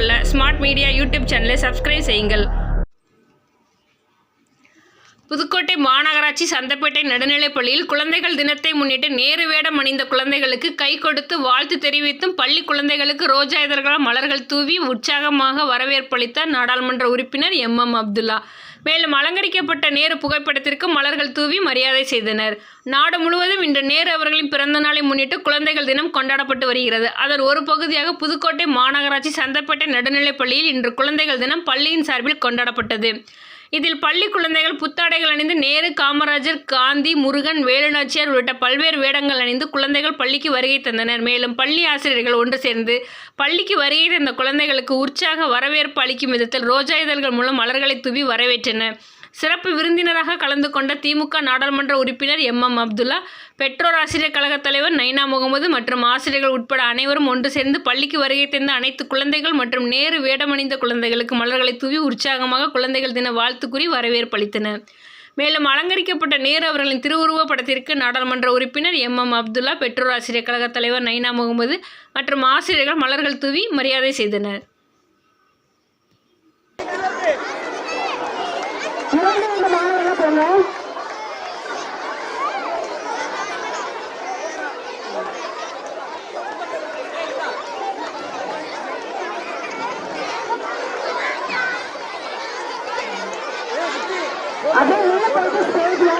கொள்ள smart media YouTube சேனலை subscribe செய்யுங்கள். புதுக்கோட்டை மாநகராட்சி சந்தப்பேட்டை நடுநிலைப்பள்ளியில் குழந்தைகள் தினத்தை முன்னிட்டு நேரு வேடம் அணிந்த குழந்தைகளுக்கு கை கொடுத்து வாழ்த்து தெரிவித்தும் பள்ளி குழந்தைகளுக்கு ரோஜா இதழ்களால் மலர்கள் தூவி உற்சாகமாக வரவேற்பளித்தார் நாடாளுமன்ற உறுப்பினர் MM அப்துல்லா. மேலும் அலங்கரிக்கப்பட்ட நேரு புகைப்படத்திற்கு மலர்கள் தூவி மரியாதை செய்தனர். நாடு முழுவதும் இன்று நேரு அவர்களின் பிறந்த நாளை முன்னிட்டு குழந்தைகள் தினம் கொண்டாடப்பட்டு வருகிறது. அதன் ஒரு பகுதியாக புதுக்கோட்டை மாநகராட்சி சந்தப்பேட்டை நடுநிலைப்பள்ளியில் இன்று குழந்தைகள் தினம் பள்ளியின் சார்பில் கொண்டாடப்பட்டது. இதில் பள்ளி குழந்தைகள் புத்தாடைகள் அணிந்து நேரு, காமராஜர், காந்தி, முருகன், வேலுநாச்சியார் உள்ளிட்ட பல்வேறு வேடங்கள் அணிந்து குழந்தைகள் பள்ளிக்கு வருகை தந்தனர். மேலும் பள்ளி ஆசிரியர்கள் ஒன்று சேர்ந்து பள்ளிக்கு வருகை தந்த குழந்தைகளுக்கு உற்சாக வரவேற்பு அளிக்கும் விதத்தில் ரோஜா இதழ்கள் மூலம் மலர்களை தூவி வரவேற்றனர். சிறப்பு விருந்தினராக கலந்து கொண்ட திமுக நாடாளுமன்ற உறுப்பினர் MM அப்துல்லா, பெற்றோர் ஆசிரியர் கழக தலைவர் நைனா முகமது மற்றும் ஆசிரியர்கள் உட்பட அனைவரும் ஒன்று சேர்ந்து பள்ளிக்கு வருகை தந்த அனைத்து குழந்தைகள் மற்றும் நேரு வேடமணிந்த குழந்தைகளுக்கு மலர்களை தூவி உற்சாகமாக குழந்தைகள் தின வாழ்த்து கூறி வரவேற்பு அளித்தனர். மேலும் அலங்கரிக்கப்பட்ட நேரு அவர்களின் திருவுருவ படத்திற்கு நாடாளுமன்ற உறுப்பினர் MM அப்துல்லா, பெற்றோர் ஆசிரியர் கழக தலைவர் நைனா முகமது மற்றும் ஆசிரியர்கள் மலர்கள் தூவி மரியாதை செய்தனர். அதே உள்ள போயிட்டு ஸ்டேஜ்ல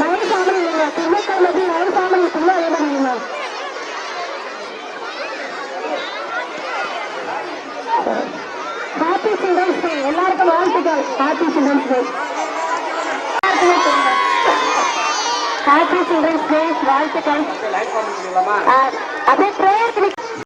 நைன் ஃபேமிலி இல்லைங்க, திங்கட்கிழமை நைன் ஃபேமிலி இருக்குல்ல, அதே மாதிரிங்க. ஹாப்பி சில்ட்ரன்ஸ் டே, எல்லாருக்கும் வாழ்த்துக்கள். Happy children's day, happy children's day வாழ்த்துக்கள். அதே